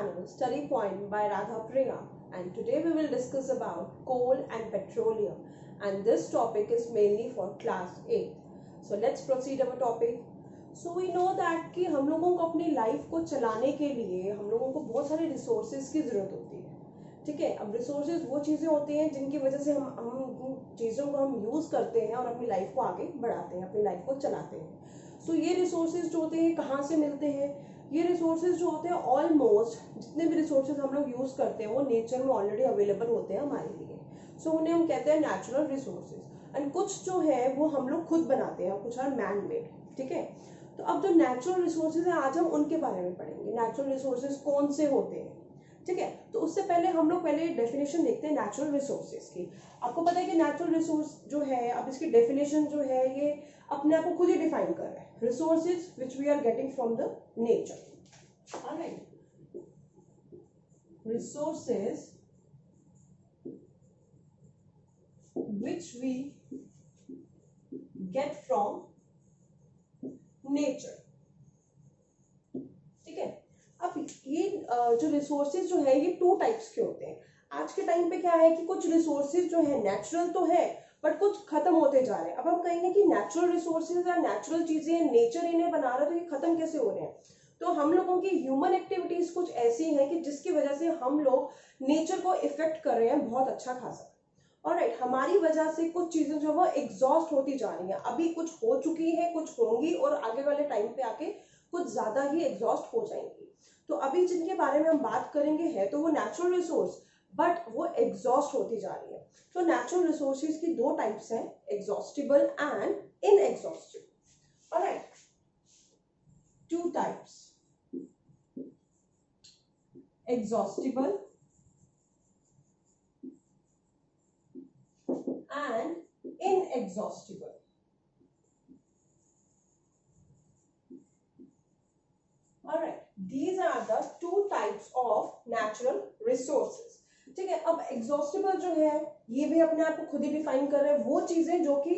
channel Study Point by Radha Priya, and today we will discuss about coal and petroleum, and this topic is mainly for class 8. So let's proceed our topic. So we know that कि हम लोगों को अपनी life को चलाने के लिए हम लोगों को बहुत सारे रिसोर्सेज की ज़रूरत होती है, ठीक है। अब रिसोर्सेज वो चीज़ें होती हैं जिनकी वजह से हम चीज़ों को हम यूज़ करते हैं और अपनी लाइफ को आगे बढ़ाते हैं, अपनी लाइफ को चलाते हैं। सो ये रिसोर्सेज जो होते हैं कहाँ से मिलते हैं? ये रिसोर्सेज जो होते हैं ऑलमोस्ट जितने भी रिसोर्सेज हम लोग यूज़ करते हैं वो नेचर में ऑलरेडी अवेलेबल होते हैं हमारे लिए। सो उन्हें हम कहते हैं नेचुरल रिसोर्सेज। एंड कुछ जो है वो हम लोग खुद बनाते हैं, कुछ आर मैन मेड, ठीक है। तो अब जो नेचुरल रिसोर्सेज हैं आज हम उनके बारे में पढ़ेंगे। नेचुरल रिसोर्सेज कौन से होते हैं, ठीक है। तो उससे पहले हम लोग पहले डेफिनेशन देखते हैं नेचुरल रिसोर्सेज की। आपको पता है कि नेचुरल रिसोर्स जो है, अब इसकी डेफिनेशन जो है ये अपने आप को खुद ही डिफाइन कर रहा है। Resources which we are getting from the nature. Alright, resources which we get from nature, ठीक है। अब ये जो रिसोर्सेज जो है ये टू टाइप्स के होते हैं। आज के टाइम पे क्या है कि कुछ रिसोर्सेज जो है नेचुरल तो है बट कुछ खत्म होते जा रहे हैं। अब हम कहेंगे कि नेचुरल रिसोर्सेज या नेचुरल चीजें नेचर इन्हें बना रहा है, तो ये खत्म कैसे हो रहे हैं? तो हम लोगों की ह्यूमन एक्टिविटीज कुछ ऐसी हैं कि जिसकी वजह से हम लोग नेचर को इफेक्ट कर रहे हैं बहुत अच्छा खासा। ऑलराइट, हमारी वजह से कुछ चीजें जो वो एग्जॉस्ट होती जा रही हैं। अभी कुछ हो चुकी है, कुछ होंगी और आगे वाले टाइम पे आके कुछ ज्यादा ही एग्जॉस्ट हो जाएंगी। तो अभी जिनके बारे में हम बात करेंगे है तो वो नेचुरल रिसोर्स, बट वो एग्जॉस्ट होती जा रही है। तो नेचुरल रिसोर्सेज की दो टाइप्स हैं, exhaustible and inexhaustible. Alright, two types, exhaustible and inexhaustible. Alright, these are the two types of natural resources. ठीक है। अब exhaustible जो है ये भी अपने आप को खुद ही डिफाइन कर रहे हैं। वो चीजें जो कि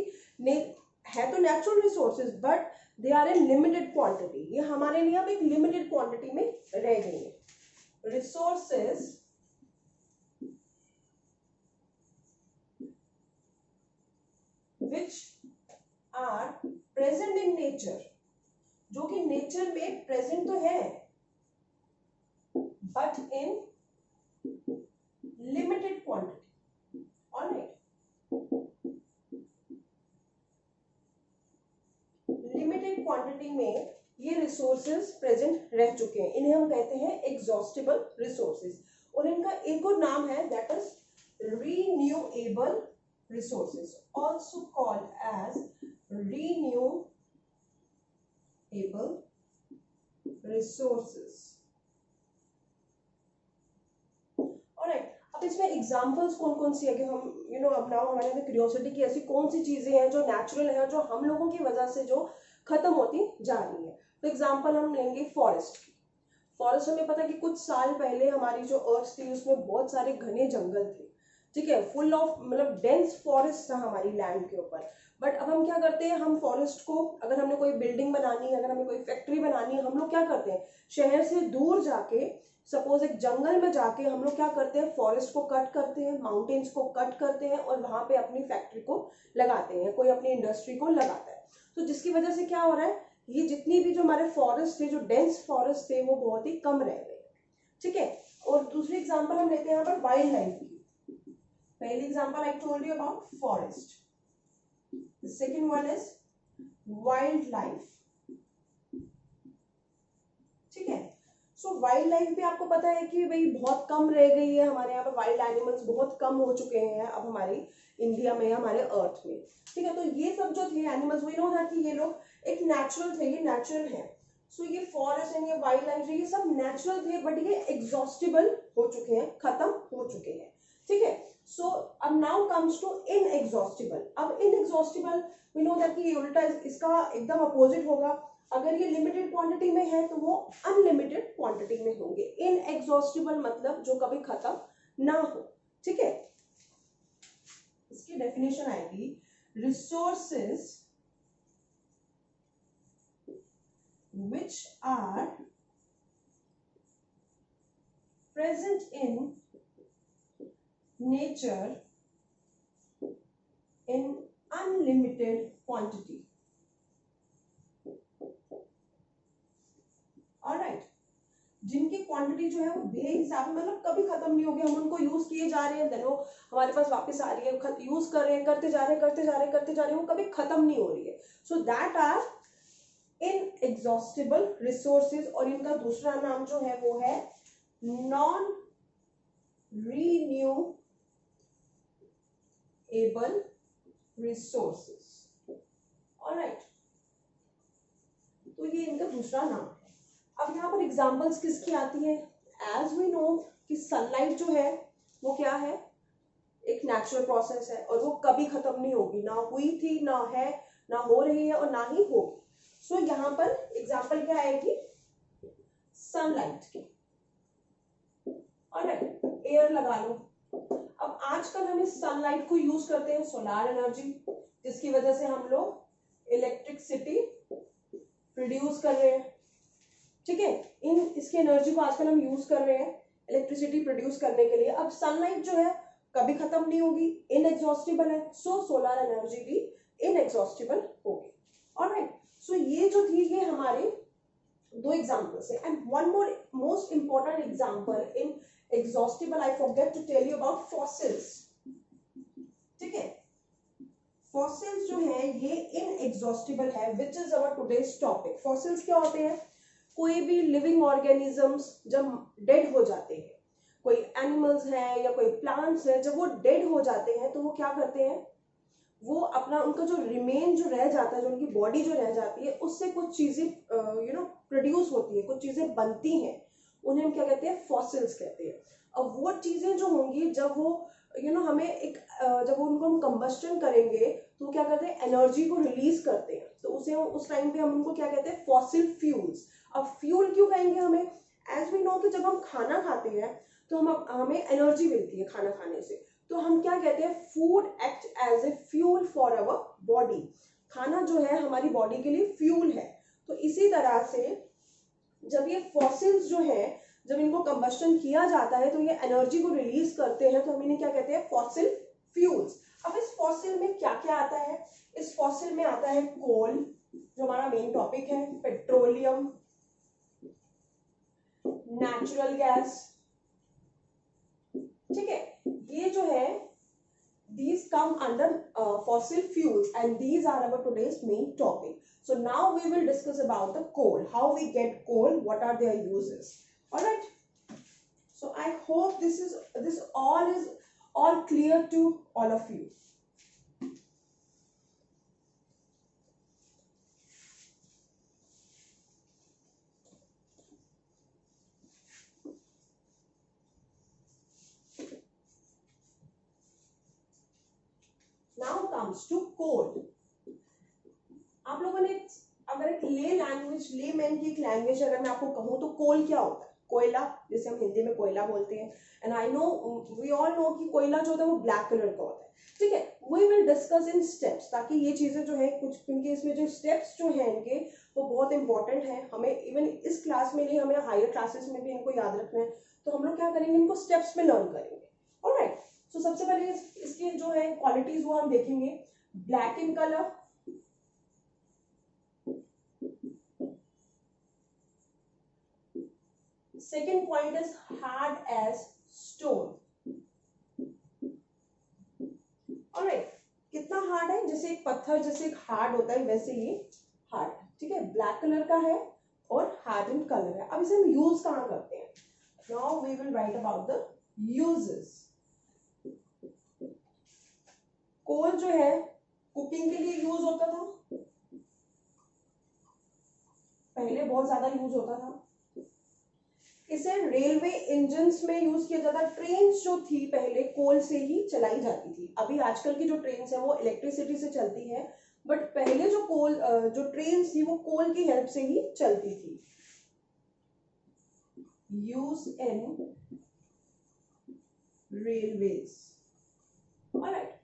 है तो natural resources but they are in limited quantity. ये हमारे लिए अब एक लिमिटेड क्वांटिटी में रह गई है। Resources which are present in nature, जो कि नेचर में प्रेजेंट तो है but in limited quantity. Alright, limited quantity में ये रिसोर्सेज प्रेजेंट रह चुके हैं, इन्हें हम कहते हैं एग्जॉस्टिबल रिसोर्सेज। और इनका एक और नाम है that is renewable resources, also called as renewable resources. Alright, अब इसमें एग्जांपल्स कौन कौन सी है कि हम अब नाउ हमारे में क्यूरियोसिटी की ऐसी कौन सी चीजें हैं जो नेचुरल है और जो हम लोगों की वजह से जो खत्म होती जा रही है। तो एग्जांपल हम लेंगे फॉरेस्ट की। फॉरेस्ट हमें पता है कि कुछ साल पहले हमारी जो अर्थ थी उसमें बहुत सारे घने जंगल थे, ठीक है, फुल ऑफ मतलब डेंस फॉरेस्ट था हमारी लैंड के ऊपर। बट अब हम क्या करते हैं, हम फॉरेस्ट को अगर हमने कोई बिल्डिंग बनानी है, अगर हमें कोई फैक्ट्री बनानी है, हम लोग क्या करते हैं, शहर से दूर जाके सपोज एक जंगल में जाके हम लोग क्या करते हैं, फॉरेस्ट को कट करते हैं, माउंटेन्स को कट करते हैं और वहां पे अपनी फैक्ट्री को लगाते हैं, कोई अपनी इंडस्ट्री को लगाता है। तो जिसकी वजह से क्या हो रहा है, ये जितनी भी जो हमारे फॉरेस्ट थे, जो डेंस फॉरेस्ट थे, वो बहुत ही कम रह गए, ठीक है। और दूसरी एग्जाम्पल हम लेते हैं यहाँ पर वाइल्ड लाइफ की। पहली example I told you about forest. The second one is wildlife. ठीक है। सो वाइल्ड लाइफ भी आपको पता है कि भाई बहुत कम रह गई है हमारे यहाँ पे। वाइल्ड एनिमल्स बहुत कम हो चुके हैं अब हमारी इंडिया में, हमारे अर्थ में, ठीक है। तो ये सब जो थे एनिमल्स, वी नो दैट कि ये लोग एक नेचुरल थे, ये नेचुरल है। सो ये फॉरेस्ट एंड ये वाइल्ड लाइफ ये सब नेचुरल थे बट ये एग्जॉस्टिबल हो चुके हैं, खत्म हो चुके हैं, ठीक है। सो अब नाउ कम्स टू इनएग्जॉस्टिबल। अब इनएग्जॉस्टिबल वी नो दैट कि ये उल्टा इसका एकदम अपोजिट होगा। अगर ये लिमिटेड क्वांटिटी में है तो वो अनलिमिटेड क्वांटिटी में होंगे। इनएग्जॉस्टिबल मतलब जो कभी खत्म ना हो, ठीक है। इसकी डेफिनेशन आएगी, resources which are present in nature in unlimited quantity. Alright, जिनकी क्वांटिटी जो है वो बेहिसाब, मतलब कभी खत्म नहीं होगी, हम उनको यूज किए जा रहे हैं, देन वो हमारे पास वापस आ रही है, यूज कर रहे हैं, करते जा रहे हैं, करते जा रहे हैं, करते जा रहे हैं, वो कभी खत्म नहीं हो रही है. So that are inexhaustible resources. और इनका दूसरा नाम जो है वो है नॉन रीन्यूएबल रिसोर्सेज. ऑलराइट, तो ये इनका दूसरा नाम है. अब यहाँ पर एग्जांपल्स किसकी आती है? एज वी नो कि सनलाइट जो है वो क्या है, एक नेचुरल प्रोसेस है और वो कभी खत्म नहीं होगी, ना हुई थी, ना है, ना हो रही है और ना ही होगी. सो यहाँ पर एग्जांपल क्या आएगी? सनलाइट की. ऑलराइट, एयर लगा लो. अब आजकल हम इस सनलाइट को यूज करते हैं सोलार एनर्जी, जिसकी वजह से हम लोग इलेक्ट्रिसिटी प्रोड्यूस कर रहे हैं. ठीक है, इसकी एनर्जी को आजकल हम यूज कर रहे हैं इलेक्ट्रिसिटी प्रोड्यूस करने के लिए. अब सनलाइट जो है कभी खत्म नहीं होगी, इनएग्जॉस्टिबल है, सो सोलर एनर्जी भी इनएग्जॉस्टिबल होगी. ऑलराइट, सो ये जो थी ये हमारे दो एग्जांपल्स है. And one more most important example in exhaustible, I forget to tell you about fossils. ठीक है, फॉसिल्स जो है ये इनएग्जॉस्टिबल है, which is our today's topic. Fossils क्या होते हैं? कोई भी लिविंग ऑर्गेनिजम्स जब डेड हो जाते हैं, कोई एनिमल्स हैं या कोई प्लांट्स हैं, जब वो डेड हो जाते हैं तो वो क्या करते हैं, वो अपना उनका जो रिमेन जो रह जाता है, जो उनकी बॉडी जो रह जाती है, उससे कुछ चीजें प्रोड्यूस होती है, कुछ चीजें बनती हैं, उन्हें हम क्या कहते हैं? फॉसिल्स कहते हैं. अब वो चीजें जो होंगी जब वो हमें एक जब उनको हम कंबस्टन करेंगे तो क्या करते हैं? एनर्जी को रिलीज करते हैं. तो उस टाइम पे हम उनको क्या कहते हैं? Fossil fuels. अब फ्यूल क्यों कहेंगे हमें? एज वी नो कि जब हम खाना खाते हैं तो हमें एनर्जी मिलती है खाना खाने से, तो हम क्या कहते हैं? Food act as a fuel for our body. खाना जो है हमारी बॉडी के लिए फ्यूल है. तो इसी तरह से जब ये फॉसिल्स जो है, जब इनको कंबस्टन किया जाता है तो ये एनर्जी को रिलीज करते हैं, तो हम इन्हें क्या कहते हैं? Fossil fuels. अब इस फॉसिल में क्या क्या आता है? इस फॉसिल में आता है कोल, जो हमारा मेन टॉपिक है, पेट्रोलियम, नेचुरल गैस. ठीक है, ये जो है these come under fossil fuels and these are our today's main topic. So now we will discuss about the coal, how we get coal, what are their uses. All right, so I hope this all is all clear to all of you. Now comes to coal. आप लोगों ने अगर एक layman की एक language अगर मैं आपको कहूँ तो कोल क्या होता है? कोयला, जिसे हम हिंदी में कोयला बोलते हैं. And I know, we all know कि कोयला जो होता है वो ब्लैक कलर का होता है. ठीक है, we will discuss in steps, ताकि ये चीजें जो है कुछ, क्योंकि इसमें जो स्टेप्स जो है इनके वो बहुत इंपॉर्टेंट है. हमें इवन इस क्लास में नहीं, हमें हायर क्लासेस में भी इनको याद रखना है. तो हम लोग क्या करेंगे? इनको स्टेप्स में लर्न करेंगे. ऑलराइट, सो सबसे पहले इसकी जो है क्वालिटीज वो हम देखेंगे. Black in colour, second point is hard as stone. alright, कितना हार्ड है? जैसे एक पत्थर जैसे एक हार्ड होता है वैसे ये हार्ड है. ठीक है, ब्लैक कलर का है और हार्ड इन कलर है. अब इसे हम यूज कहाँ करते हैं? Now we will write about the uses. Coal जो है कुकिंग के लिए यूज होता था, पहले बहुत ज्यादा यूज होता था. इसे रेलवे इंजन्स में यूज किया जाता. ट्रेन्स जो थी पहले कोल से ही चलाई जाती थी. अभी आजकल की जो ट्रेन्स है वो इलेक्ट्रिसिटी से चलती है, बट पहले जो ट्रेन्स थी वो कोल की हेल्प से ही चलती थी. Use in railways. ऑलराइट,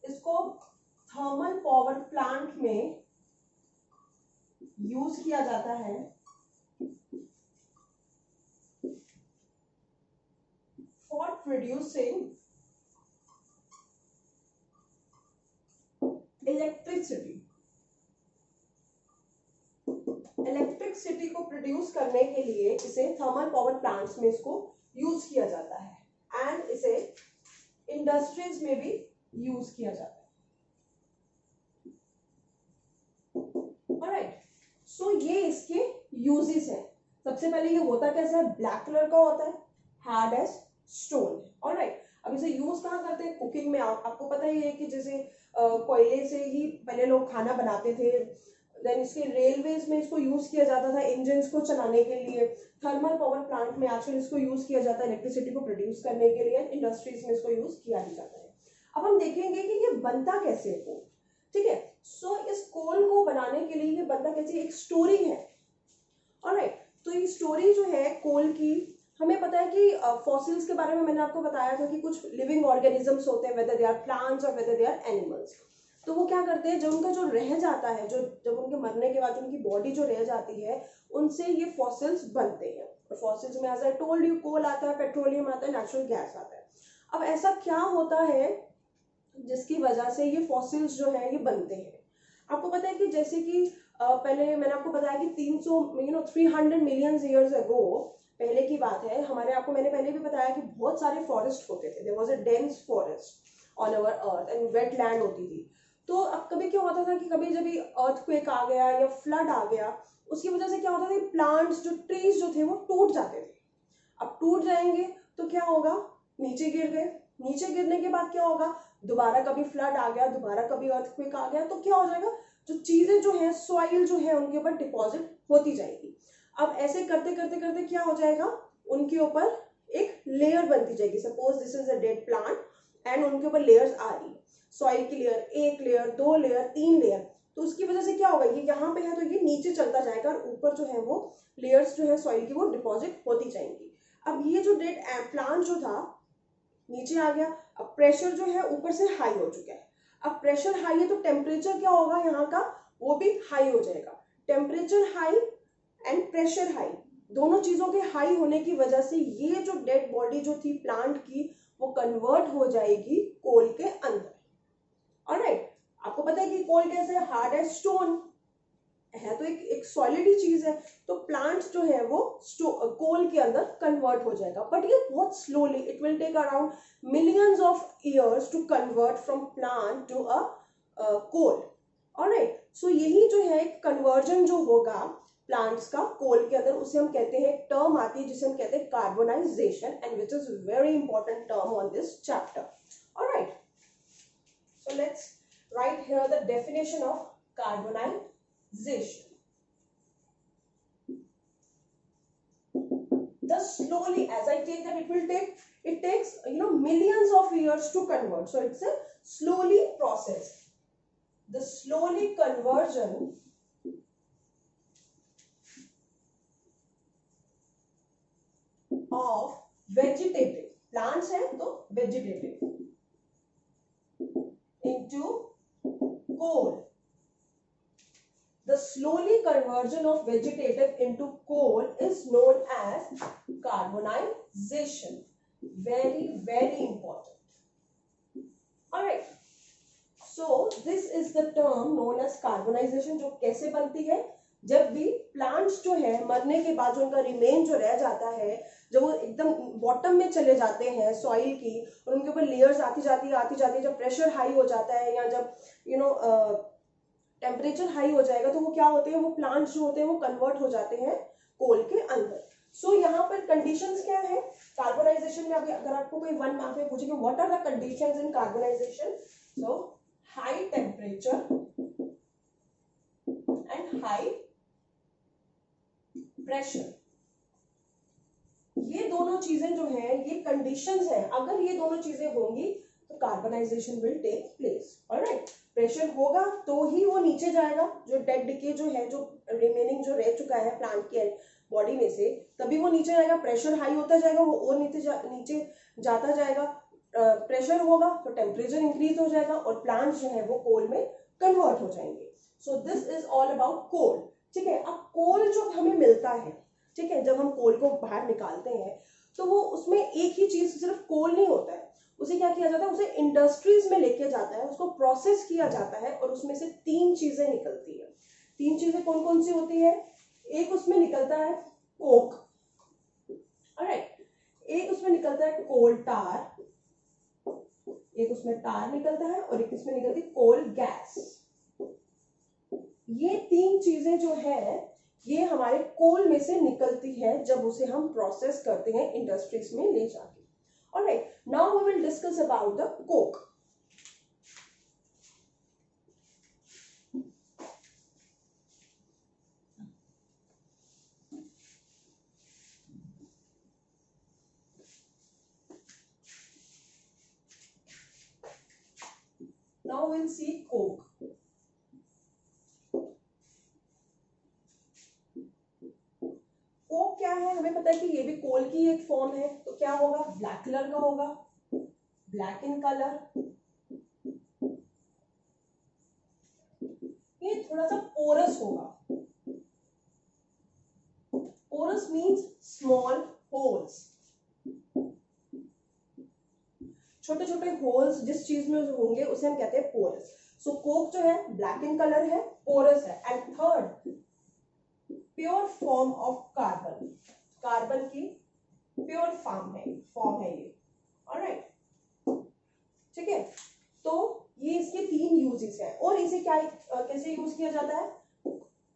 इसको थर्मल पावर प्लांट में यूज किया जाता है प्रोड्यूसिंग इलेक्ट्रिसिटी। इलेक्ट्रिसिटी को प्रोड्यूस करने के लिए इसे थर्मल पावर प्लांट्स में इसको यूज किया जाता है एंड इसे इंडस्ट्रीज में भी यूज किया जाता है। ऑलराइट, सो ये इसके यूजेस हैं। सबसे पहले ये होता कैसा है, ब्लैक कलर का होता है, हार्ड एज स्टोन। ऑलराइट, अब इसे यूज कहाँ करते हैं, कुकिंग में। आपको पता ही है कि जैसे कोयले से ही पहले लोग खाना बनाते थे, देन इसके रेलवेज में इसको यूज किया जाता था इंजन्स को चलाने के लिए, थर्मल पावर प्लांट में आजकल इसको यूज किया जाता है इलेक्ट्रिसिटी को प्रोड्यूस करने के लिए, इंडस्ट्रीज में इसको यूज किया ही जाता है। अब हम देखेंगे कि ये बनता कैसे है कोल। ठीक है, सो इस कोल को बनाने के लिए ये बनता कैसे, एक स्टोरी है। ऑलराइट, तो ये स्टोरी जो है कोल की, हमें पता है कि फॉसिल्स के बारे में मैंने आपको बताया था कि कुछ लिविंग ऑर्गेनिजम्स होते हैं, वेदर दे आर प्लांट्स और वेदर दे आर एनिमल्स। तो वो क्या करते हैं, जब उनका जो रह जाता है, जो जब उनके मरने के बाद उनकी बॉडी जो रह जाती है, उनसे ये फॉसिल्स बनते हैं। और फॉसिल्स में एज आई टोल्ड यू, कोल आता है, पेट्रोलियम आता है, नेचुरल गैस आता है। अब ऐसा क्या होता है जिसकी वजह से ये फॉसिल्स जो है ये बनते हैं। आपको पता है कि जैसे कि पहले मैंने आपको बताया कि 300 मिलियन ईयर्स अगो पहले की बात है हमारे, आपको मैंने पहले भी बताया कि बहुत सारे फॉरेस्ट होते थे, there was a dense forest on our earth and wetland होती थी। तो अब कभी क्या होता था कि कभी जब भी अर्थक्वेक आ गया या फ्लड आ गया, उसकी वजह से क्या होता था, प्लांट्स जो ट्रीज जो थे वो टूट जाते थे। अब टूट जाएंगे तो क्या होगा, नीचे गिर गए, नीचे गिरने के बाद क्या होगा, दोबारा कभी फ्लड आ गया, दोबारा कभी अर्थक्वेक आ गया, तो क्या हो जाएगा, जो चीजें जो है, सॉइल जो है उनके ऊपर डिपॉजिट होती जाएगी। अब ऐसे करते करते करते क्या हो जाएगा, उनके ऊपर एक लेयर बनती जाएगी। Suppose this is a dead plant and उनके ऊपर लेयर्स आ रही, सॉइल की लेयर, 1 लेयर, 2 लेयर, 3 लेयर। तो उसकी वजह से क्या होगा, ये यहाँ पे है तो ये नीचे चलता जाएगा और ऊपर जो है वो लेयर्स जो है सॉइल की वो डिपॉजिट होती जाएंगी। अब ये जो डेड प्लांट जो था नीचे आ गया, अब प्रेशर जो है ऊपर से हाई हो चुका है। अब प्रेशर हाई है तो टेम्परेचर क्या होगा यहाँ का, वो भी हाई हो जाएगा। Temperature high and pressure high, दोनों चीजों के हाई होने की वजह से ये जो डेड बॉडी जो थी प्लांट की, वो कन्वर्ट हो जाएगी कोल के अंदर। ऑलराइट, आपको पता है कि कोल कैसे है, हार्ड एज स्टोन है, तो एक सॉलिड चीज है। तो प्लांट्स जो है वो कोल के अंदर कन्वर्ट हो जाएगा, बट ये बहुत slowly, it will take around millions of years to convert from plant to a coal. Alright, so यही जो है कन्वर्जन जो होगा प्लांट्स का कोल के अंदर, उसे हम कहते हैं, एक टर्म आती है जिसे हम कहते हैं carbonisation, and which is very important term on this chapter. Alright, so let's write here the definition of carbonization. The slowly, as I take that, it takes millions of years to convert, so it's a slowly process. The slowly conversion of vegetative plants है तो vegetative into coal. The slowly conversion of vegetative into coal is known as carbonization. Very, very important. Alright. So this is the term known as carbonization, जो कैसे बनती है, जब भी plants जो है मरने के बाद जो उनका रिमेन जो रह जाता है, जब वो एकदम बॉटम में चले जाते हैं सॉइल की और उनके ऊपर लेयर्स आती जाती है, जब प्रेशर हाई हो जाता है या जब टेम्परेचर हाई हो जाएगा, तो वो क्या होते हैं, वो प्लांट्स जो होते हैं वो कन्वर्ट हो जाते हैं कोल के अंदर। सो यहाँ पर कंडीशंस क्या है कार्बोनाइजेशन में, अगर आपको कोई 1 मार्क में पूछे कि what are the conditions in carbonization, so high temperature and high pressure, ये दोनों चीजें जो है ये कंडीशंस है। अगर ये दोनों चीजें होंगी तो carbonization will take place. Alright, pressure होगा तो ही वो नीचे जाएगा, जो डेड डिके जो है, जो रिमेनिंग जो रह चुका है प्लांट के बॉडी में से, तभी वो नीचे जाएगा। प्रेशर हाई होता जाएगा, वो और नीचे जाता जाएगा। प्रेशर होगा तो टेम्परेचर इंक्रीज हो जाएगा और प्लांट्स जो है वो कोल में कन्वर्ट हो जाएंगे। So this is all about coal. ठीक है, अब कोल जो हमें मिलता है, ठीक है, जब हम कोल को बाहर निकालते हैं तो वो उसमें एक ही चीज सिर्फ कोल नहीं होता है, उसे क्या किया जाता है, उसे इंडस्ट्रीज में लेके जाता है, उसको प्रोसेस किया जाता है और उसमें से 3 चीजें निकलती है। 3 चीजें कौन कौन सी होती है? एक उसमें निकलता है कोक, ऑलराइट, एक उसमें निकलता है कोल टार, एक उसमें टार निकलता है और एक इसमें निकलती है कोल गैस। ये 3 चीजें जो है ये हमारे कोल में से निकलती है जब उसे हम प्रोसेस करते हैं इंडस्ट्रीज में ले जाके। Alright, now we will discuss about the coke. Now we'll see coke. Coke क्या है? हमें पता है कि ये भी कोल की एक फॉर्म है, तो क्या होगा? ब्लैक कलर का होगा, ब्लैक इन कलर। ये थोड़ा सा पोरस होगा। पोरस मींस स्मॉल होल्स, छोटे छोटे होल्स जिस चीज में होंगे उसे हम कहते हैं पोरस। सो कोक जो है ब्लैक इन कलर है, पोरस है। And third, pure form of carbon, carbon की प्योर फॉर्म है ये, ऑलराइट, ठीक है। तो ये इसके 3 यूजेस है। और इसे क्या कैसे यूज किया जाता है?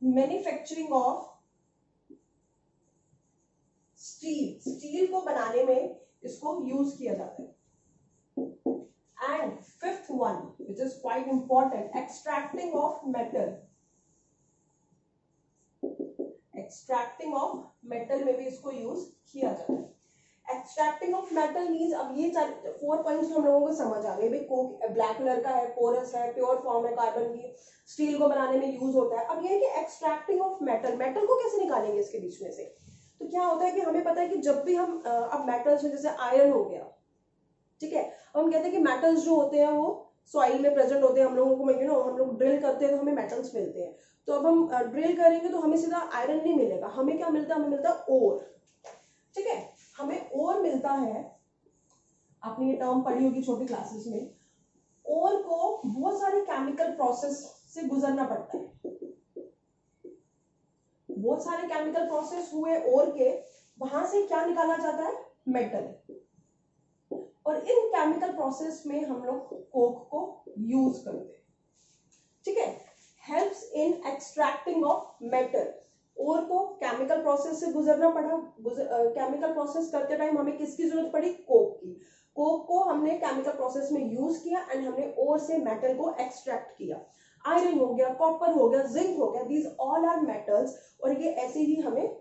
मैन्युफैक्चरिंग ऑफ स्टील, स्टील को बनाने में इसको यूज किया जाता है। And fifth one which is quite important, extracting of metal, extracting of metal में भी इसको यूज किया जाता है। एक्सट्रैक्टिंग ऑफ मेटल मींस, अब ये 4 पॉइंट्स हम लोगों को समझ आ गए। भाई कोक ब्लैक कलर का है, पोरस है, प्योर फॉर्म है कार्बन की, स्टील को बनाने में यूज होता है। अब ये है कि एक्सट्रैक्टिंग ऑफ मेटल, मेटल को कैसे निकालेंगे इसके बीच में से? तो क्या होता है कि हमें पता है कि जब भी हम अब मेटल्स में, जैसे आयरन हो गया, ठीक है, हम कहते हैं कि मेटल्स जो होते हैं वो सॉइल में प्रेजेंट होते हैं, हम लोगों को हम लोग ड्रिल करते हैं तो हमें मेटल्स मिलते हैं। तो अब हम ड्रिल करेंगे तो हमें सीधा आयरन नहीं मिलेगा, हमें क्या मिलता है? हमें मिलता है ओर, ठीक है, हमें ओर मिलता है। आपने ये टर्म पढ़ी होगी छोटी क्लासेस में। ओर को बहुत सारे केमिकल प्रोसेस से गुजरना पड़ता है, बहुत सारे केमिकल प्रोसेस हुए ओर के, वहां से क्या निकाला जाता है? मेटल। और इन केमिकल प्रोसेस में हम लोग कोक को यूज करते हैं, ठीक है। Helps in extracting of metal. और को केमिकल प्रोसेस से गुजरना पड़ा, केमिकल प्रोसेस करते टाइम हमें किसकी जरूरत पड़ी? कोक की। कोक को हमने केमिकल प्रोसेस में यूज किया एंड हमने ओर से मेटल को एक्सट्रैक्ट किया। आयरन हो गया, कॉपर हो गया, जिंक हो गया, दीज ऑल आर मेटल्स। और ये ऐसे ही हमें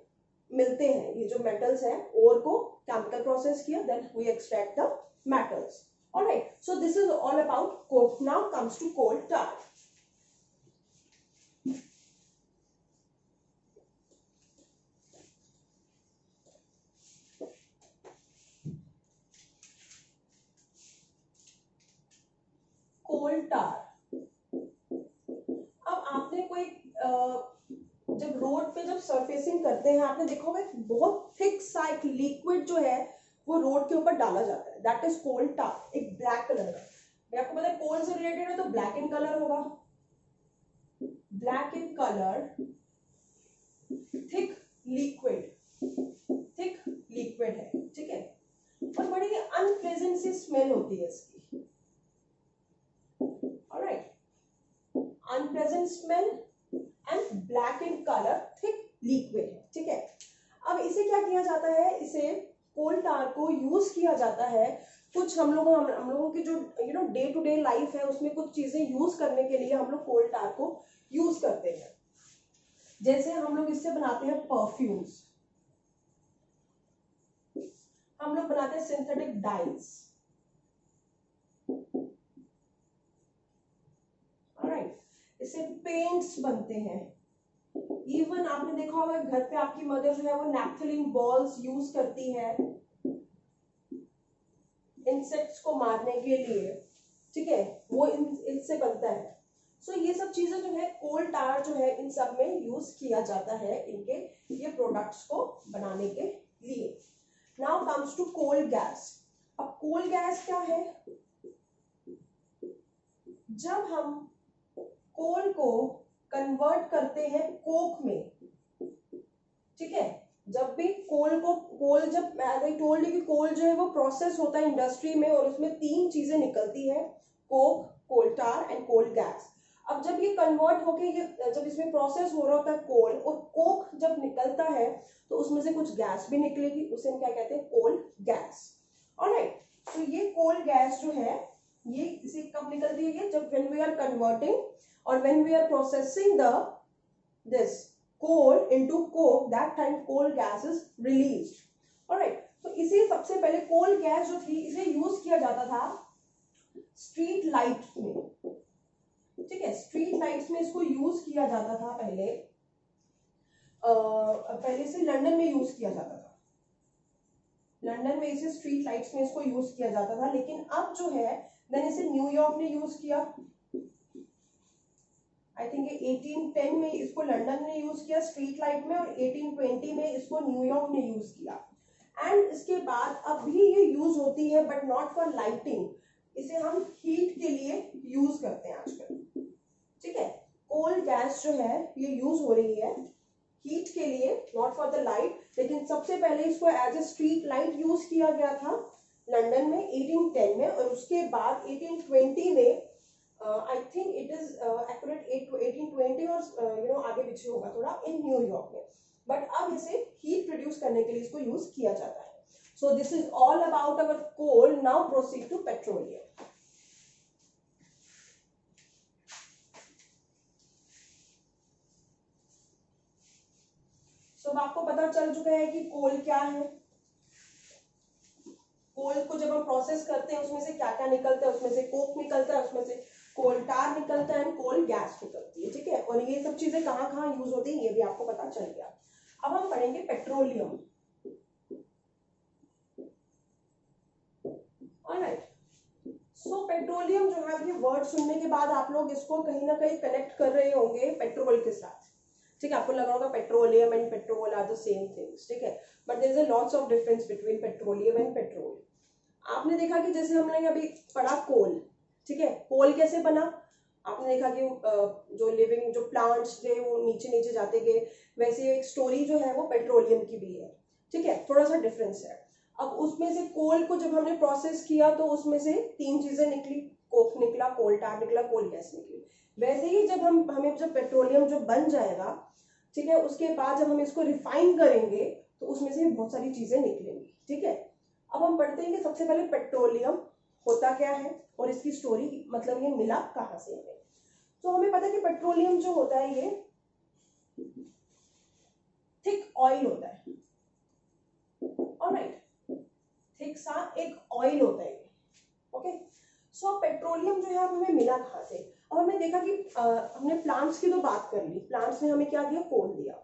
मिलते हैं, ये जो मेटल्स हैं। ओर को केमिकल प्रोसेस किया, then we extract the metals. All right, so this is all about coke. Now comes to coal tar. कोल टार, अब आपने कोई जब रोड पे जब सरफेसिंग करते हैं, आपने देखा होगा बहुत थिक सा एक लिक्विड जो है वो रोड के ऊपर डाला जाता है, दैट इज कोल टार, एक ब्लैक कलर का। आपको पता है कोल से रिलेटेड है तो ब्लैक इन कलर होगा, black in colour, thick liquid, thick liquid है, ठीक है। और बड़ी ही अनप्लेजेंट सी स्मेल होती है इसकी, alright, unpleasant smell and black in colour, thick liquid है, ठीक है। अब इसे क्या किया जाता है? इसे कोल टार को यूज किया जाता है कुछ हम लोगों की जो डे टू डे लाइफ है उसमें कुछ चीजें यूज करने के लिए हम लोग कोल टार को यूज करते हैं। जैसे हम लोग इससे बनाते हैं परफ्यूम्स, हम लोग बनाते हैं सिंथेटिक डाइज, ऑलराइट, इससे पेंट्स बनते हैं। इवन आपने देखा होगा घर पे आपकी मदर जो है वो नैप्थलीन बॉल्स यूज करती है इंसेक्ट्स को मारने के लिए, ठीक है, वो इनसे बनता है। सो ये सब चीजें जो है कोल टार जो है इन सब में यूज किया जाता है, इनके ये प्रोडक्ट्स को बनाने के लिए। Now comes to coal gas. अब कोल गैस क्या है? जब हम कोल को कन्वर्ट करते हैं कोक में, ठीक है, जब भी कोल जब एज आई टोल्ड कि कोल जो है वो प्रोसेस होता है इंडस्ट्री में और उसमें 3 चीजें निकलती है, coke, coal tar and coal gas. अब जब ये कन्वर्ट होके ये जब इसमें प्रोसेस हो रहा होता है कोल और कोक जब निकलता है तो उसमें से कुछ गैस भी निकलेगी, उसे हम क्या कहते हैं? कोल गैस। ऑलराइट, तो ये कोल गैस जो है ये इसे कब निकलती है? जब व्हेन वी आर कन्वर्टिंग और when we are processing the this coal into coke, that time coal gas is released. Alright, तो इसे सबसे पहले कोल गैस जो थी इसे यूज किया जाता था स्ट्रीट लाइट्स में, ठीक है, स्ट्रीट लाइट्स में इसको यूज किया जाता था पहले। पहले से लंदन में यूज किया जाता था, लंदन में इसे स्ट्रीट लाइट्स में इसको यूज किया जाता था, लेकिन अब जो है देन इसे न्यूयॉर्क ने यूज किया। आई थिंक 1810 में इसको लंदन ने यूज किया स्ट्रीट लाइट में और 1820 में इसको न्यूयॉर्क ने यूज किया। एंड इसके बाद अब भी ये यूज होती है बट नॉट फॉर लाइटिंग, इसे हम हीट के लिए यूज करते हैं आजकल, ठीक है। कोल गैस जो है ये यूज हो रही है हीट के लिए, नॉट फॉर द लाइट, लेकिन सबसे पहले इसको as a street light use किया गया था लंदन में 1810 में, और उसके बाद 1820 में I think it is accurate 1820 और आगे पीछे होगा थोड़ा इन न्यूयॉर्क में, बट अब इसे हीट प्रोड्यूस करने के लिए इसको यूज किया जाता है। So this is all about our coal. Now proceed to petroleum. तो आपको पता चल चुका है कि कोल क्या है। कोल को जब हम प्रोसेस करते हैं उसमें से क्या क्या निकलता है, उसमें से कोक निकलता है, उसमें से कोल टार निकलता है, कोल गैस निकलती है, ठीक है। और ये सब चीजें कहाँ कहाँ यूज होती है ये भी आपको पता चल गया। अब हम पढ़ेंगे पेट्रोलियम। ऑलराइट, सो पेट्रोलियम जो है, ये वर्ड सुनने के बाद आप लोग इसको कहीं ना कहीं कनेक्ट कर रहे होंगे पेट्रोल के साथ, ठीक है। आपको लग रहा होगा petroleum and petrol are the same things, ठीक है, but there is a lots of difference between petroleum and petrol. आपने देखा कि जैसे हमने अभी पढ़ा कोल, ठीक है, कोल कैसे बना, आपने देखा कि जो लिविंग जो प्लांट्स थे वो नीचे नीचे जाते गए, वैसे एक स्टोरी जो है वो पेट्रोलियम की भी है, ठीक है, थोड़ा सा डिफरेंस है। अब उसमें से कोल को जब हमने प्रोसेस किया तो उसमें से 3 चीजें निकली, कोक निकला, कोल टार निकला, कोल गैस निकली। वैसे ही जब हमें जब पेट्रोलियम जो बन जाएगा, ठीक है, उसके बाद जब हम इसको रिफाइन करेंगे तो उसमें से बहुत सारी चीजें निकलेंगी, ठीक है। अब हम पढ़ते हैं कि सबसे पहले पेट्रोलियम होता क्या है और इसकी स्टोरी, मतलब ये मिला कहां से हमें। तो हमें पता है कि पेट्रोलियम जो होता है ये थिक ऑयल होता है। ऑलराइट, थिक सा एक ऑयल होता है, ओके। सो पेट्रोलियम जो है हमें मिला कहां से। अब हमने देखा कि हमने प्लांट्स की तो बात कर ली, प्लांट्स ने हमें क्या दिया, कोल दिया।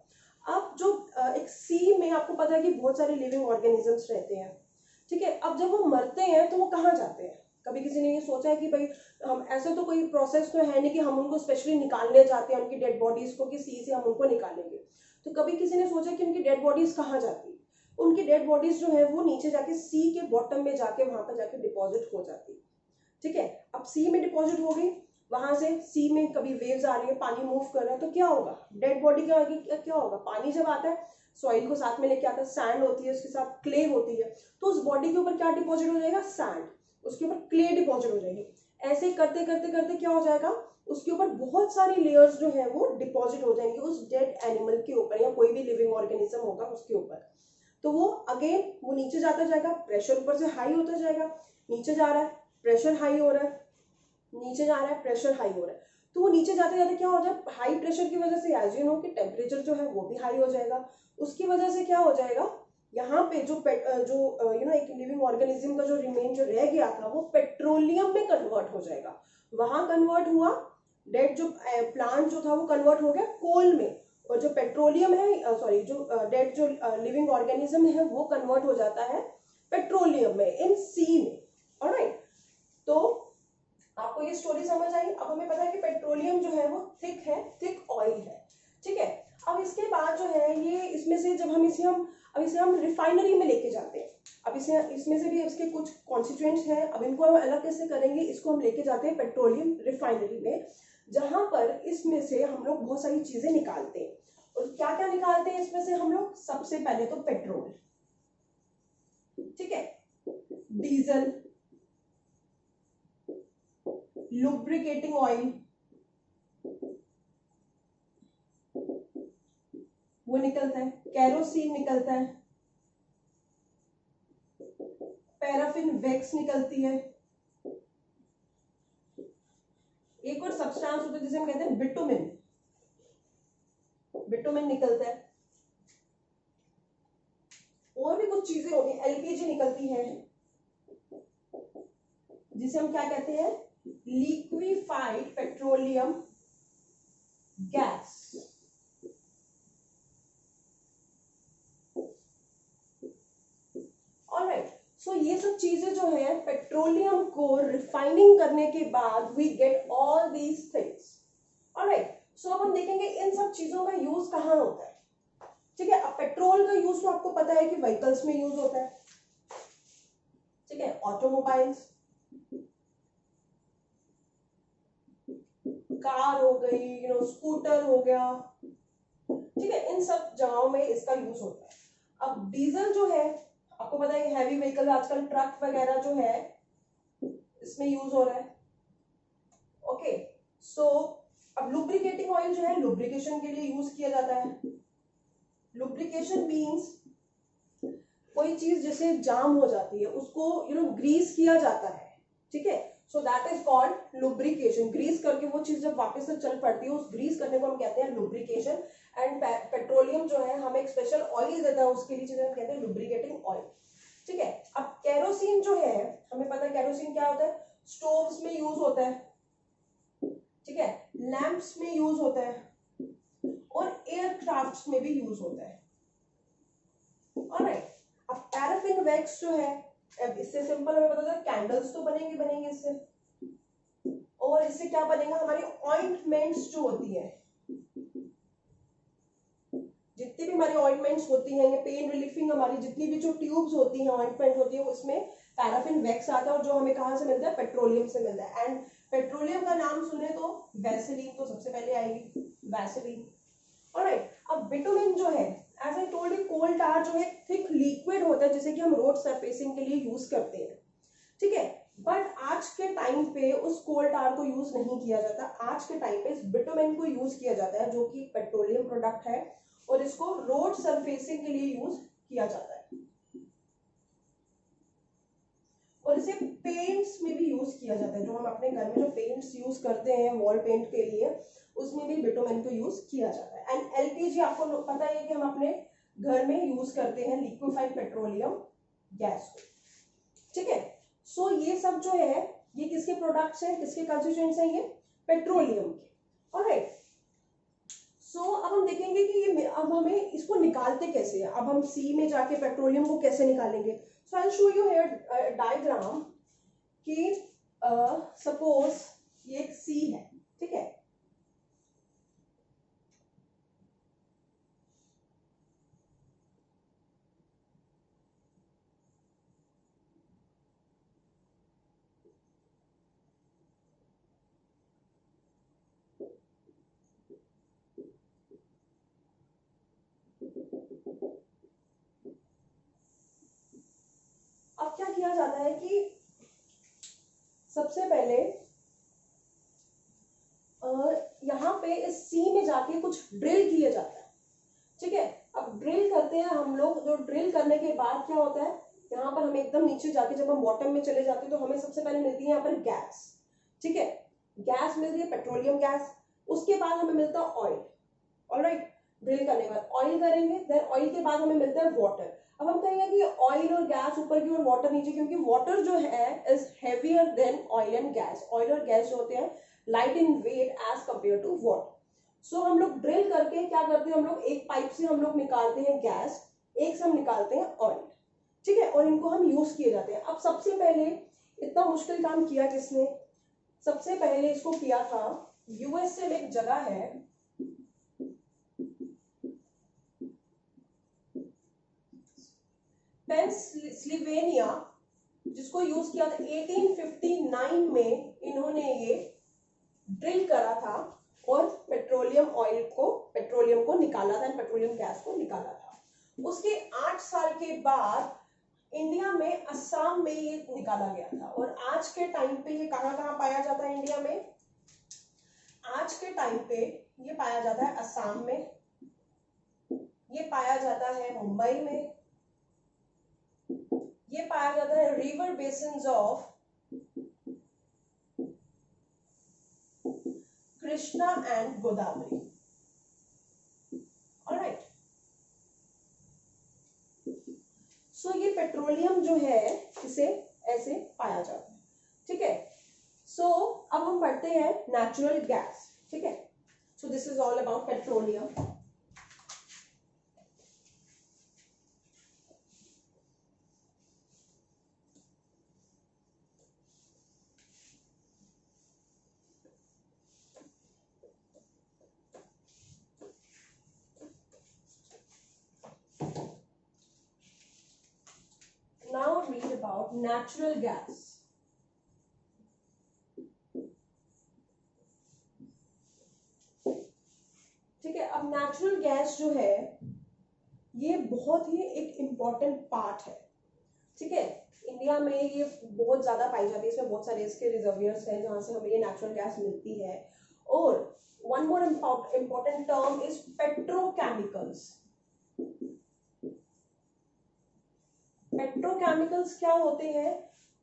अब जो एक सी में आपको पता है कि बहुत सारे लिविंग ऑर्गेनिजम्स रहते हैं, ठीक है। अब जब वो मरते हैं तो वो कहाँ जाते हैं, कभी किसी ने ये सोचा है कि भाई हम ऐसे तो कोई प्रोसेस तो है नहीं कि हम उनको स्पेशली निकालने जाते हैं उनकी डेड बॉडीज को कि सी से हम उनको निकालेंगे, तो कभी किसी ने सोचा कि उनकी डेड बॉडीज कहाँ जाती है। उनकी डेड बॉडीज जो है वो नीचे जाके सी के बॉटम में जाके वहां पर जाके डिपॉजिट हो जाती है, ठीक है। अब सी में डिपॉजिट हो गई, वहां से सी में कभी वेव्स आ रही है, पानी मूव कर रहा है, तो क्या होगा, डेड बॉडी के आगे क्या होगा, पानी जब आता है सॉइल को साथ में लेके आता है, सैंड होती है उसके साथ क्ले होती है, तो उस बॉडी के ऊपर क्या डिपॉजिट हो जाएगा, सैंड, उसके ऊपर क्ले डिपॉजिट हो जाएगी। ऐसे करते करते करते क्या हो जाएगा, उसके ऊपर बहुत सारी लेयर्स जो है वो डिपॉजिट हो जाएंगी उस डेड एनिमल के ऊपर या कोई भी लिविंग ऑर्गेनिज्म होगा उसके ऊपर। तो वो अगेन वो नीचे जाता जाएगा, प्रेशर ऊपर से हाई होता जाएगा, नीचे जा रहा है प्रेशर हाई हो रहा है, नीचे जा रहा है प्रेशर हाई हो रहा है, तो वो नीचे जाते जाते क्या हो जाए, हाई प्रेशर की वजह से एज यू नो कि टेम्परेचर जो है वो भी हाई हो जाएगा। उसकी वजह से क्या हो जाएगा, यहाँ पे जो एक लिविंग ऑर्गेनिज्म का जो रिमेन जो रह गया था वो पेट्रोलियम में कन्वर्ट हो जाएगा, वहां कन्वर्ट हुआ, डेड जो प्लांट जो था वो कन्वर्ट हो गया कोल में, और जो पेट्रोलियम है जो डेड जो लिविंग ऑर्गेनिज्म है वो कन्वर्ट हो जाता है पेट्रोलियम में इन सी में। ऑलराइट, तो आपको ये स्टोरी समझ आई। अब हमें पता है कि पेट्रोलियम जो है वो थिक है, थिक ऑयल है, ठीक है। अब इसके बाद जो है ये इसमें से जब हम इसे हम अब इसे हम रिफाइनरी में लेके जाते हैं। अब इसे इसमें से भी इसके कुछ कॉन्स्टिट्यूएंट्स हैं, अब इनको हम अलग कैसे करेंगे, इसको हम लेके जाते हैं पेट्रोलियम रिफाइनरी में, जहां पर इसमें से हम लोग बहुत सारी चीजें निकालते हैं। और क्या क्या निकालते हैं इसमें से हम लोग, सबसे पहले तो पेट्रोल, ठीक है, डीजल, लुब्रिकेटिंग ऑयल वो निकलता है, केरोसिन निकलता है, पैराफिन वैक्स निकलती है, एक और सब्सटेंस होता है जिसे हम कहते हैं बिटुमिन, बिटुमिन निकलता है, और भी कुछ चीजें होती है, एलपीजी निकलती है जिसे हम क्या कहते हैं, liquefied petroleum gas. Alright, so ये सब चीजें जो है पेट्रोलियम को रिफाइनिंग करने के बाद we get all these things. Alright, so अब हम देखेंगे इन सब चीजों का यूज कहाँ होता है, ठीक है। अब पेट्रोल का यूज तो आपको पता है कि व्हीकल्स में यूज होता है, ठीक है, ऑटोमोबाइल्स, कार हो गई, स्कूटर हो गया, ठीक है, इन सब जगहों में इसका यूज होता है। अब डीजल जो है आपको पता है हैवी व्हीकल आजकल ट्रक वगैरह जो है इसमें यूज हो रहा है। ओके, सो अब लुब्रिकेटिंग ऑयल जो है लुब्रिकेशन के लिए यूज किया जाता है। लुब्रिकेशन मींस कोई चीज जैसे जाम हो जाती है उसको ग्रीस किया जाता है, ठीक है, so that is called lubrication. Grease करके वो चीज जब वापस से चल पड़ती है उस ग्रीस करने को हम कहते हैं लुब्रिकेशन। एंड पेट्रोलियम जो है हमें एक स्पेशल ऑयल देता है, उसके लिए चीजें हम कहते हैं लुब्रिकेटिंग ऑयल, ठीक है। अब केरोसिन जो है हमें पता है केरोसिन क्या होता है, स्टोव्स में यूज होता है, ठीक है, लैंप्स में यूज होता है और एयरक्राफ्ट्स में भी यूज होता है। ऑलराइट, अब पैराफिन वैक्स जो है, अब इससे सिंपल हमें पता है कैंडल्स तो बनेंगे इससे, और इससे क्या बनेगा, हमारी ऑइंटमेंट्स जो होती है, जितनी भी हमारी ऑइंटमेंट्स होती हैं, ये पेन रिलीफिंग हमारी जितनी भी जो ट्यूब्स होती हैं, ऑइंटमेंट होती है, उसमें पैराफिन वैक्स आता है, और जो हमें कहां से मिलता है, पेट्रोलियम से मिलता है। एंड पेट्रोलियम का नाम सुने तो वैसलीन तो सबसे पहले आएगी, वैसलीन। ऑलराइट, अब बिटुमिन जो है एज आई टोल्ड यू, कोल टार जो है थिक लिक्विड होता है जिसे कि हम रोड सरफेसिंग के लिए यूज करते हैं, ठीक है। बट आज के टाइम पे उस कोल टार को यूज नहीं किया जाता, आज के टाइम पे इस बिटुमिन को यूज किया जाता है जो कि पेट्रोलियम प्रोडक्ट है, और इसको रोड सरफेसिंग के लिए यूज किया जाता है, और इसे पेंट्स में भी यूज किया जाता है। जो हम अपने घर में जो पेंट्स यूज करते हैं वॉल पेंट के लिए, उसमें भी बिटुमिन को यूज किया जाता है। एंड एलपीजी आपको पता है कि हम अपने घर में यूज करते हैं लिक्विफाइड पेट्रोलियम गैस को, ठीक है। सो ये सब जो है ये किसके प्रोडक्ट्स हैं, किसके कंस्टिट्यूएंट्स हैं, ये पेट्रोलियम के। ऑलराइट, सो अब हम देखेंगे कि ये अब हमें इसको निकालते कैसे हैं। अब हम सी में जाके पेट्रोलियम को कैसे निकालेंगे। So I will show you here diagram कि सपोज ये एक सी है, ठीक है, अब क्या किया जाता है कि सबसे पहले यहाँ पे इस सी में जाके कुछ ड्रिल किया जाता है, ठीक है। अब ड्रिल करते हैं हम लोग, जो ड्रिल करने के बाद क्या होता है, यहाँ पर हमें एकदम नीचे जाके जब हम बॉटम में चले जाते हैं तो हमें सबसे पहले मिलती है यहाँ पर गैस, ठीक है, गैस मिलती है पेट्रोलियम गैस। उसके बाद हमें मिलता है ऑयल। ऑलराइट, ड्रिल करने के बाद ऑयल करेंगे, देन ऑयल के बाद हमें मिलता है वाटर। अब हम कहेंगे कि ऑयल और गैस ऊपर की और वाटर नीचे, क्योंकि वाटर जो है is heavier than oil and gas. Oil और गैस जो होते हैं light in weight as compared to water. So हम लोग ड्रिल करके क्या करते हैं, हम लोग एक पाइप से हम लोग निकालते हैं गैस, एक से हम निकालते हैं ऑयल, ठीक है, और इनको हम यूज किए जाते हैं। अब सबसे पहले इतना मुश्किल काम किया किसने, सबसे पहले इसको किया था यूएसए में एक जगह है पेंसिल्वेनिया, जिसको यूज किया था 1859 में, इन्होंने ये ड्रिल करा था और पेट्रोलियम को निकाला था, पेट्रोलियम गैस को निकाला था। उसके 8 साल के बाद इंडिया में असम में ये निकाला गया था। और आज के टाइम पे ये कहाँ कहाँ पाया जाता है इंडिया में? आज के टाइम पे ये पाया जाता है असम में, ये पाया जाता है मुंबई में, ये पाया जाता है river basins of Krishna and Godavari. Alright, so ये पेट्रोलियम जो है इसे ऐसे पाया जाता है। ठीक है, सो अब हम पढ़ते हैं नेचुरल गैस। ठीक है, so this is all about petroleum. Now read about natural gas. ठीक है, अब नेचुरल गैस जो है ये बहुत ही एक इम्पॉर्टेंट पार्ट है। ठीक है, इंडिया में ये बहुत ज्यादा पाई जाती है, इसमें बहुत सारे इसके रिजर्वियर्स हैं जहां से हमें ये नेचुरल गैस मिलती है। और one more important term is petrochemicals. Petrochemicals क्या होते हैं?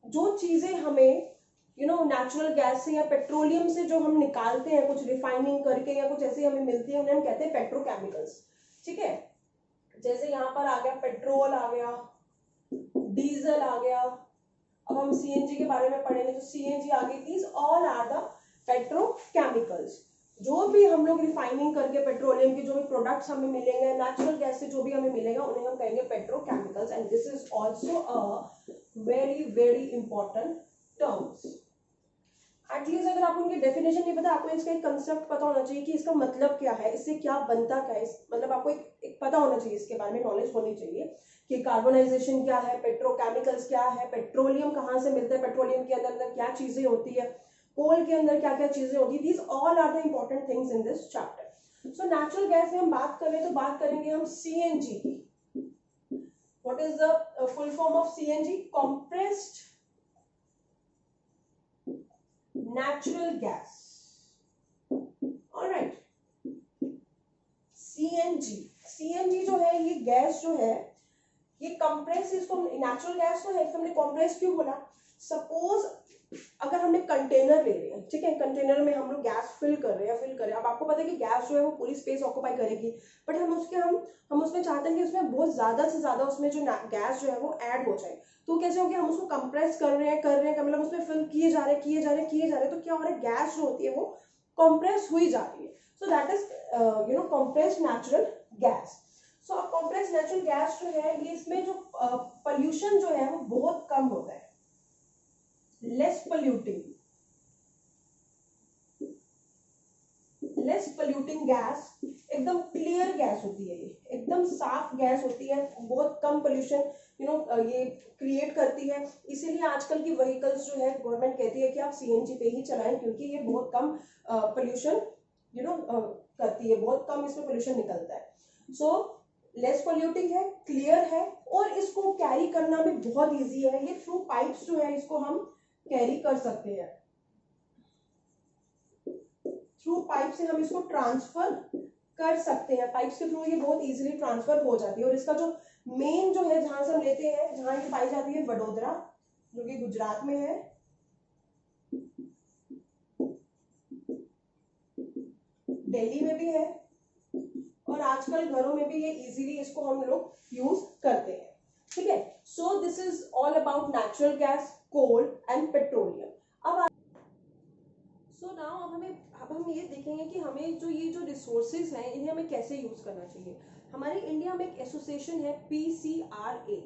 जो चीजें हमें नेचुरल गैस से या पेट्रोलियम से जो हम निकालते हैं, कुछ रिफाइनिंग करके या कुछ ऐसे हमें मिलती है, उन्हें हम कहते हैं पेट्रोकेमिकल्स। ठीक है, जैसे यहाँ पर आ गया पेट्रोल, आ गया डीजल, आ गया, अब हम सीएनजी के बारे में पढ़ेंगे तो सीएनजी आ गई। These all are the petrochemicals. जो भी हम लोग रिफाइनिंग करके पेट्रोलियम के जो भी प्रोडक्ट्स हमें मिलेंगे, नेचुरल गैस से जो भी हमें मिलेगा, उन्हें हम कहेंगे petrochemicals. And this is also a very very important terms. At least अगर आपको उनकी डेफिनेशन नहीं पता, आपको इसका एक कंसेप्ट पता होना चाहिए कि इसका मतलब क्या है, इससे क्या बनता क्या है, मतलब आपको एक पता होना चाहिए, इसके बारे में नॉलेज होनी चाहिए कि कार्बोनाइजेशन क्या है, पेट्रोकेमिकल्स क्या है, पेट्रोलियम कहाँ से मिलता है, पेट्रोलियम के अंदर क्या चीजें होती है, कोल के अंदर क्या क्या चीजें होती है। These all are the important things in this chapter. So natural gas में हम बात करें तो बात करेंगे हम सीएनजी की। What is the full form of CNG? Compressed natural gas. Alright, CNG जो है, ये गैस जो है ये कंप्रेस, इसको नेचुरल गैस तो है, हमने कंप्रेस क्यों बोला? सपोज अगर हमने कंटेनर ले रहे हैं, ठीक है, कंटेनर में हम लोग गैस फिल कर रहे हैं। अब आपको पता है कि गैस जो है वो पूरी स्पेस ऑक्यूपाई करेगी, बट हम उसमें चाहते हैं कि उसमें बहुत ज्यादा से ज्यादा उसमें जो गैस जो है वो ऐड हो जाए। तो कैसे हो गया? हम उसको कंप्रेस कर रहे हैं, मतलब उसमें फिल किए जा रहे हैं, तो क्या हो रहा है? गैस जो होती है वो कंप्रेस हुई जा रही है। So that is compressed natural gas. So अब कंप्रेस्ड नेचुरल गैस जो है ये, इसमें जो पोल्यूशन जो है वो बहुत कम होता है, लेस पोल्यूटिंग गैस, एकदम क्लियर गैस होती है, ये एकदम साफ गैस होती है, बहुत कम पोल्यूशन ये क्रिएट करती है। इसीलिए आजकल की व्हीकल्स जो है गवर्नमेंट कहती है कि आप सीएनजी पे ही चलाएं, क्योंकि ये बहुत कम पोल्यूशन करती है, बहुत कम इसमें पोल्यूशन निकलता है। सो लेस पोल्यूटिंग है, क्लियर है, और इसको कैरी करना भी बहुत इजी है। ये थ्रू पाइप्स जो है इसको हम कैरी कर सकते हैं, थ्रू पाइप से हम इसको ट्रांसफर कर सकते हैं, पाइप्स के थ्रू ये बहुत इजीली ट्रांसफर हो जाती है। और इसका जो मेन जो है जहां से हम लेते हैं, जहां ये पाई जाती है, वडोदरा, जो कि गुजरात में है, दिल्ली में भी है, और आजकल घरों में भी ये इजीली इसको हम लोग यूज करते हैं। ठीक है, so this is all about natural gas, coal and petroleum. अब हम ये देखेंगे कि हमें जो रिसोर्सेज हैं इन्हें हमें कैसे यूज करना चाहिए। हमारे इंडिया में एक एसोसिएशन है PCRA,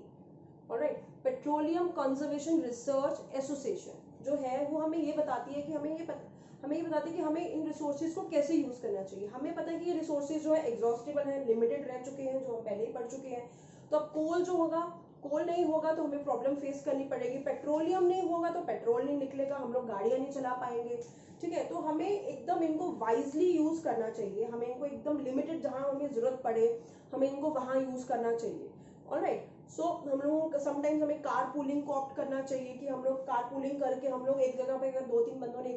alright, petroleum conservation research association, जो है वो हमें ये बताती है कि हमें ये बताती है कि हमें इन रिसोर्सेज को कैसे यूज करना चाहिए। हमें पता है कि ये रिसोर्सेज जो है एग्जॉस्टेबल है, लिमिटेड रह चुके हैं, जो हम पहले ही पढ़ चुके हैं। तो अब कोल जो होगा, कोल नहीं होगा तो हमें प्रॉब्लम फेस करनी पड़ेगी, पेट्रोलियम नहीं होगा तो पेट्रोल नहीं निकलेगा, हम लोग गाड़ियाँ नहीं चला पाएंगे, ठीक है। तो हमें एकदम इनको वाइजली यूज करना चाहिए, हमें इनको एकदम लिमिटेड, जहाँ हमें जरूरत पड़े हमें इनको वहाँ यूज करना चाहिए। ऑलराइट, सो हम लोगों को समटाइम्स हमें कार पूलिंग को ऑप्ट करना चाहिए कि हम लोग कार पूलिंग करके हम लोग एक जगह पे, अगर 2-3 बंदों ने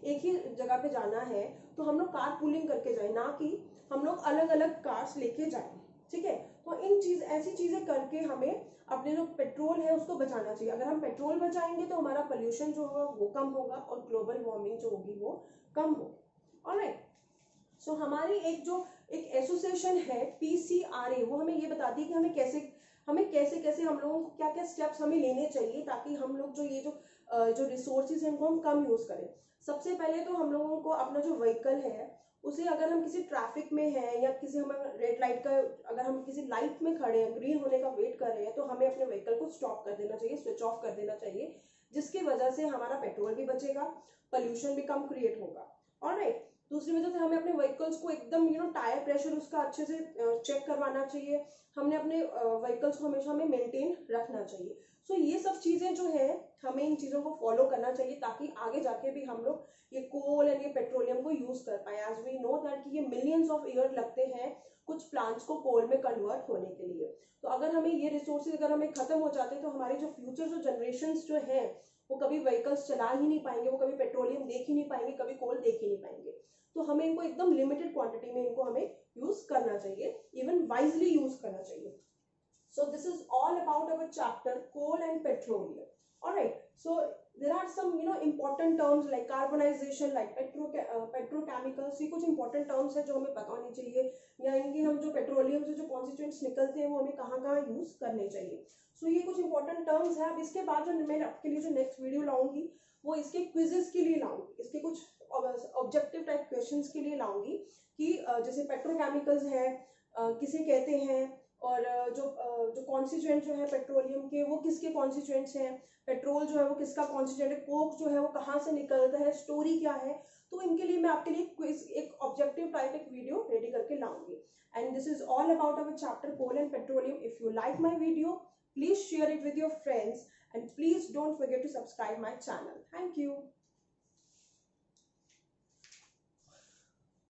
एक ही जगह पे जाना है तो हम लोग कार पूलिंग करके जाए, ना कि हम लोग अलग अलग कार्स लेके जाए, ठीक है। तो ऐसी चीजें करके हमें अपने जो पेट्रोल है उसको बचाना चाहिए। अगर हम पेट्रोल बचाएंगे तो हमारा पोल्यूशन जो होगा वो कम होगा और ग्लोबल वार्मिंग जो होगी वो कम होगी। ऑलराइट, सो हमारी एक एसोसिएशन है PCRA, वो हमें ये बताती है कि हमें कैसे कैसे हम लोगों को क्या क्या स्टेप्स हमें लेने चाहिए ताकि हम लोग जो रिसोर्सेज हैं उनको हम कम यूज करें। सबसे पहले तो हम लोगों को अपना जो व्हीकल है उसे, अगर हम किसी ट्रैफिक में हैं या किसी हमें रेड लाइट का, अगर हम किसी लाइट में खड़े हैं, ग्रीन होने का वेट कर रहे हैं, तो हमें अपने व्हीकल को स्टॉप कर देना चाहिए, स्विच ऑफ कर देना चाहिए, जिसकी वजह से हमारा पेट्रोल भी बचेगा, पोल्यूशन भी कम क्रिएट होगा। ऑलराइट, दूसरी वजह से हमें अपने व्हीकल्स को एकदम टायर प्रेशर उसका अच्छे से चेक करवाना चाहिए, हमने अपने व्हीकल्स को हमेशा हमें मेंटेन रखना चाहिए। सो ये सब चीजें जो है हमें इन चीजों को फॉलो करना चाहिए ताकि आगे जाके भी हम लोग ये कोल एंड ये पेट्रोलियम को यूज कर पाए। एज वी नो दैट कि ये मिलियंस ऑफ ईयर लगते हैं कुछ प्लांट्स को कोल में कन्वर्ट होने के लिए। तो अगर हमें ये रिसोर्सेज अगर हमें खत्म हो जाते हैं तो हमारे जो फ्यूचर जो जनरेशन जो है वो कभी व्हीकल्स चला ही नहीं पाएंगे, वो कभी पेट्रोलियम देख ही नहीं पाएंगे, कभी कोल देख ही नहीं पाएंगे। तो हमें इनको एकदम लिमिटेड क्वांटिटी में इनको हमें यूज करना चाहिए, इवन वाइजली यूज करना चाहिए। So this is all about our chapter coal and petroleum. All right. So there are some important terms like carbonization, like petrochemicals. ये कुछ important terms है जो हमें पता होनी चाहिए, या इनकी हम जो पेट्रोलियम से जो constituents निकलते हैं वो हमें कहाँ कहाँ यूज करने चाहिए। So ये कुछ important terms है। अब इसके बाद जो मैं आपके लिए जो नेक्स्ट वीडियो लाऊंगी वो इसके क्विजेस के लिए लाऊंगी, इसके कुछ ऑब्जेक्टिव टाइप क्वेश्चंस के लिए लाऊंगी कि जैसे पेट्रोकेमिकल्स है किसे कहते हैं, और जो कॉन्स्टिट्यूएंट जो है पेट्रोलियम के वो किसके कॉन्स्टिट्यूएंट्स हैं, पेट्रोल जो है वो किसका कॉन्स्टिट्यूएंट है, कोक जो है वो कहाँ से निकलता है, स्टोरी क्या है। तो इनके लिए मैं आपके लिए क्विज एक ऑब्जेक्टिव टाइप एक वीडियो रेडी करके लाऊंगी। And this is all about our chapter coal and petroleum. If you like my video please share it with your friends and please don't forget to subscribe my channel. Thank you.